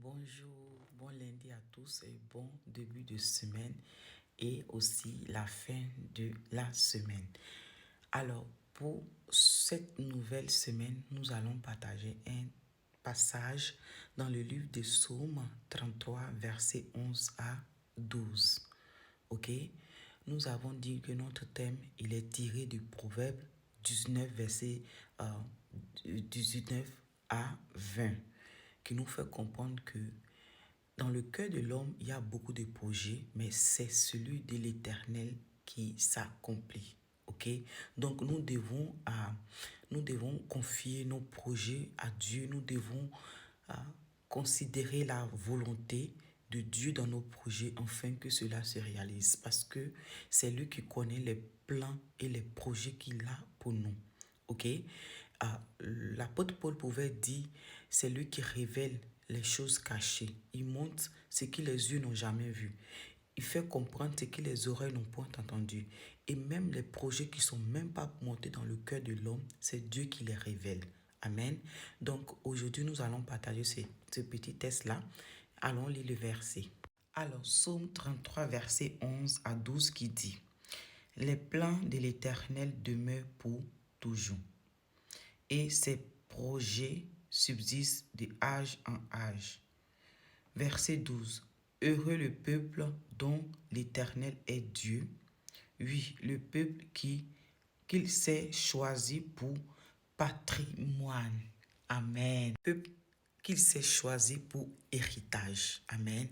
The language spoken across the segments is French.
Bonjour, bon lundi à tous et bon début de semaine et aussi la fin de la semaine. Alors, pour cette nouvelle semaine, nous allons partager un passage dans le livre de Psaume 33, versets 11 à 12. Ok? Nous avons dit que notre thème, il est tiré du Proverbe 19, verset 19 à 20, qui nous fait comprendre que dans le cœur de l'homme, il y a beaucoup de projets, mais c'est celui de l'Éternel qui s'accomplit. Ok? Donc nous devons confier nos projets à Dieu. Nous devons considérer la volonté de Dieu dans nos projets afin que cela se réalise. Parce que c'est lui qui connaît les plans et les projets qu'il a pour nous. Ok? L'apôtre Paul pouvait dire, c'est lui qui révèle les choses cachées. Il montre ce que les yeux n'ont jamais vu. Il fait comprendre ce que les oreilles n'ont point entendu. Et même les projets qui ne sont même pas montés dans le cœur de l'homme, c'est Dieu qui les révèle. Amen. Donc aujourd'hui, nous allons partager ce petit test-là. Allons lire le verset. Alors, Psaume 33, verset 11 à 12 qui dit, « Les plans de l'Éternel demeurent pour toujours, et ses projets subsistent de âge en âge. » Verset 12. Heureux le peuple dont l'Éternel est Dieu. Oui, le peuple qu'il s'est choisi pour patrimoine. Amen. Le peuple qu'il s'est choisi pour héritage. Amen.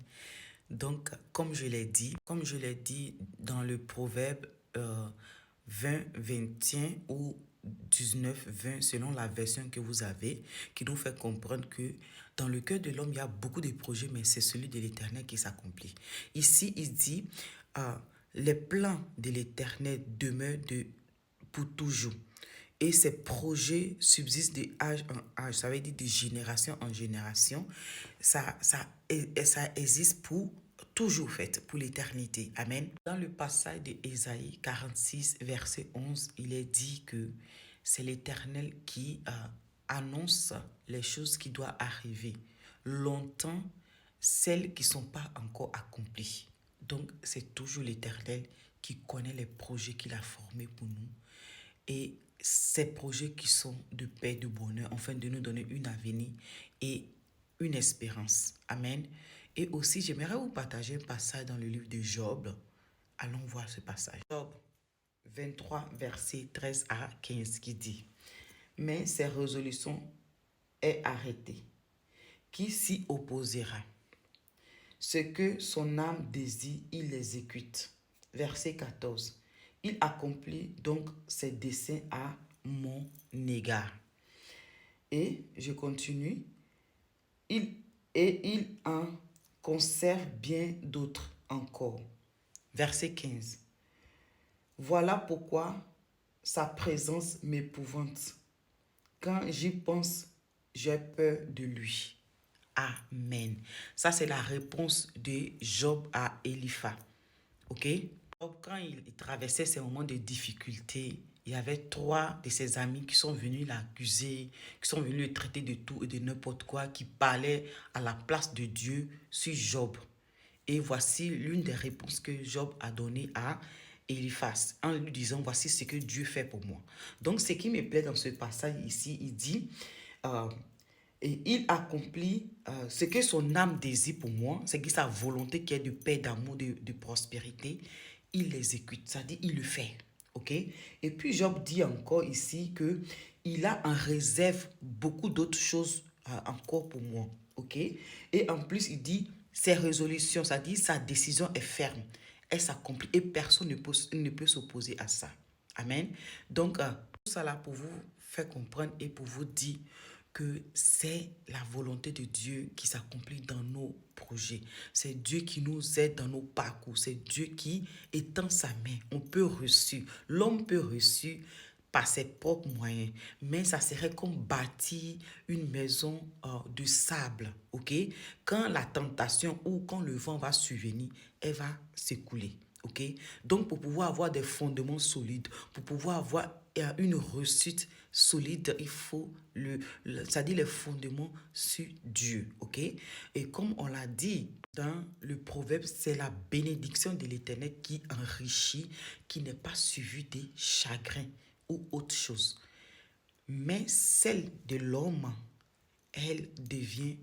Donc, comme je l'ai dit dans le proverbe 20-21 ou 19-20, selon la version que vous avez, qui nous fait comprendre que dans le cœur de l'homme, il y a beaucoup de projets, mais c'est celui de l'Éternel qui s'accomplit. Ici, il dit, les plans de l'Éternel demeurent pour toujours. Et ces projets subsistent de âge en âge, ça veut dire de génération en génération. Ça existe pour toujours, fait, pour l'éternité. Amen. Dans le passage d'Ésaïe 46, verset 11, il est dit que c'est l'Éternel qui annonce les choses qui doivent arriver longtemps, celles qui ne sont pas encore accomplies. Donc, c'est toujours l'Éternel qui connaît les projets qu'il a formés pour nous. Et ces projets qui sont de paix, de bonheur, afin de nous donner une avenir et une espérance. Amen. Et aussi, j'aimerais vous partager un passage dans le livre de Job. Allons voir ce passage. Job 23, versets 13 à 15 qui dit, « Mais ses résolutions est arrêtée. Qui s'y opposera? Ce que son âme désire, il l'exécute. » Verset 14. « Il accomplit donc ses desseins à mon égard. » Et je continue. « Il en conserve bien d'autres encore. » Verset 15. « Voilà pourquoi sa présence m'épouvante. Quand j'y pense, j'ai peur de lui. » Amen. Ça, c'est la réponse de Job à Eliphaz. Ok? Job, quand il traversait ces moments de difficulté, il y avait 3 de ses amis qui sont venus l'accuser, qui sont venus le traiter de tout et de n'importe quoi, qui parlaient à la place de Dieu sur Job. Et voici l'une des réponses que Job a données à Eliphaz, en lui disant, voici ce que Dieu fait pour moi. Donc, ce qui me plaît dans ce passage ici, il dit, et il accomplit ce que son âme désire pour moi, c'est que sa volonté qui est de paix, d'amour, de prospérité, il l'exécute, c'est-à-dire il le fait. Ok? Et puis Job dit encore ici que il a en réserve beaucoup d'autres choses encore pour moi. Ok? Et en plus, il dit ses résolutions, c'est-à-dire sa décision est ferme, elle s'accomplit et personne ne peut s'opposer à ça. Amen. Donc, tout ça là pour vous faire comprendre et pour vous dire que c'est la volonté de Dieu qui s'accomplit dans nos projets. C'est Dieu qui nous aide dans nos parcours. C'est Dieu qui étend sa main. On peut reçu. L'homme peut reçu par ses propres moyens. Mais ça serait comme bâtir une maison de sable. Ok? Quand la tentation ou quand le vent va survenir, elle va s'écouler. Ok? Donc, pour pouvoir avoir des fondements solides, pour pouvoir avoir une réussite solide, il faut c'est-à-dire les fondements sur Dieu, ok? Et comme on l'a dit dans le proverbe, c'est la bénédiction de l'Éternel qui enrichit, qui n'est pas suivie des chagrins ou autre chose. Mais celle de l'homme, elle devient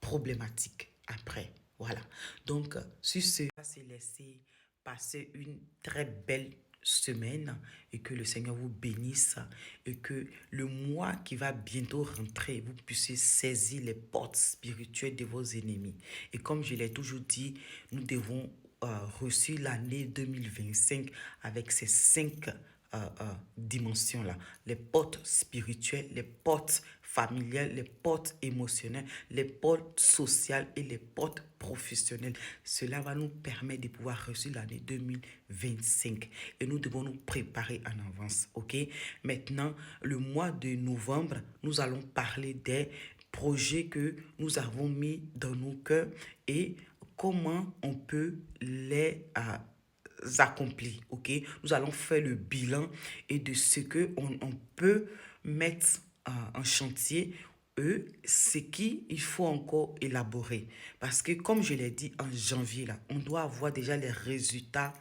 problématique après. Voilà. Donc, sur ce, on va se laisser passer une très belle semaine et que le Seigneur vous bénisse et que le mois qui va bientôt rentrer, vous puissiez saisir les portes spirituelles de vos ennemis. Et comme je l'ai toujours dit, nous devons reçu l'année 2025 avec ces 5 dimensions-là. Les portes spirituelles, les portes familiales, les portes émotionnelles, les portes sociales et les portes professionnelles. Cela va nous permettre de pouvoir reçu l'année 2025. Et nous devons nous préparer en avance. OK? Maintenant, le mois de novembre, nous allons parler des projets que nous avons mis dans nos cœurs et comment on peut les accomplir, ok? Nous allons faire le bilan et de ce que on peut mettre en chantier, ce qu'il faut encore élaborer. Parce que, comme je l'ai dit en janvier, là, on doit avoir déjà les résultats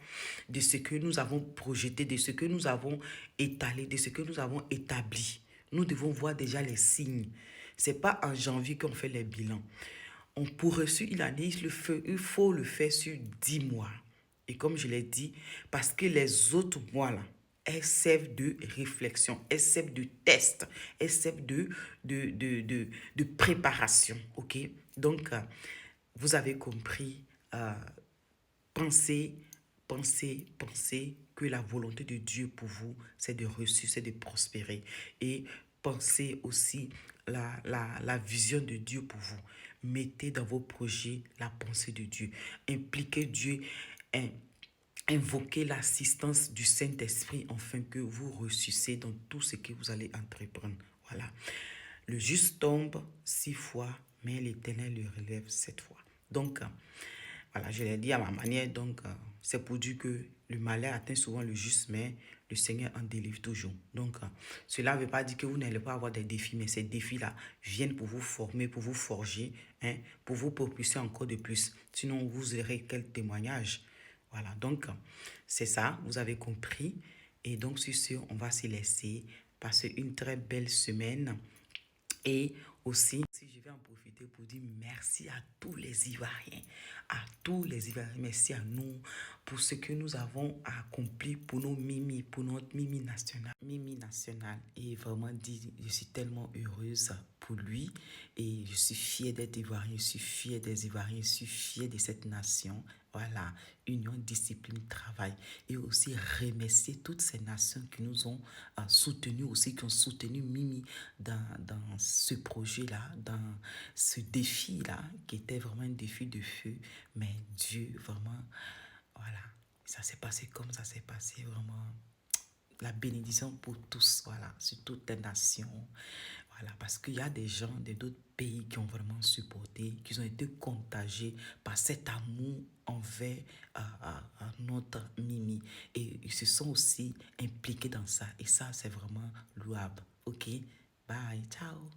de ce que nous avons projeté, de ce que nous avons étalé, de ce que nous avons établi. Nous devons voir déjà les signes. Ce n'est pas en janvier qu'on fait les bilans. Pour réussir une année, il faut le faire sur 10 mois. Et comme je l'ai dit, parce que les autres mois, là, elles servent de réflexion, elles servent de test, elles servent de préparation. OK? Donc, vous avez compris, pensez que la volonté de Dieu pour vous, c'est de réussir, c'est de prospérer. Et pensez aussi la vision de Dieu pour vous. Mettez dans vos projets la pensée de Dieu. Impliquez Dieu. Invoquez l'assistance du Saint-Esprit afin que vous réussissez dans tout ce que vous allez entreprendre. Voilà. Le juste tombe 6 fois, mais l'Éternel le relève 7 fois. Donc, voilà, je l'ai dit à ma manière. Donc, c'est pour dire que le malheur atteint souvent le juste, mais le Seigneur en délivre toujours. Donc, cela ne veut pas dire que vous n'allez pas avoir des défis, mais ces défis-là viennent pour vous former, pour vous forger, hein, pour vous propulser encore de plus. Sinon, vous aurez quel témoignage? Voilà, donc c'est ça, vous avez compris. Et donc sur ce, on va se laisser passer une très belle semaine. Et aussi, je vais en profiter pour dire merci à tous les Ivoiriens, merci à nous pour ce que nous avons accompli pour nos Mimi, pour notre Mimi national. Mimi national. Et vraiment, je suis tellement heureuse pour lui et je suis fière d'être Ivoirien, je suis fière des Ivoiriens, je suis fière de cette nation. Voilà, union, discipline, travail. Et aussi remercier toutes ces nations qui nous ont soutenus aussi, qui ont soutenu Mimi dans ce projet-là, dans ce défi-là, qui était vraiment un défi de feu. Mais Dieu, vraiment, voilà, ça s'est passé comme ça s'est passé, vraiment. La bénédiction pour tous, voilà, sur toutes les nations. Voilà, parce qu'il y a des gens de d'autres pays qui ont vraiment supporté, qui ont été contagiés par cet amour envers notre Mimi. Et ils se sont aussi impliqués dans ça. Et ça, c'est vraiment louable. OK? Bye, ciao.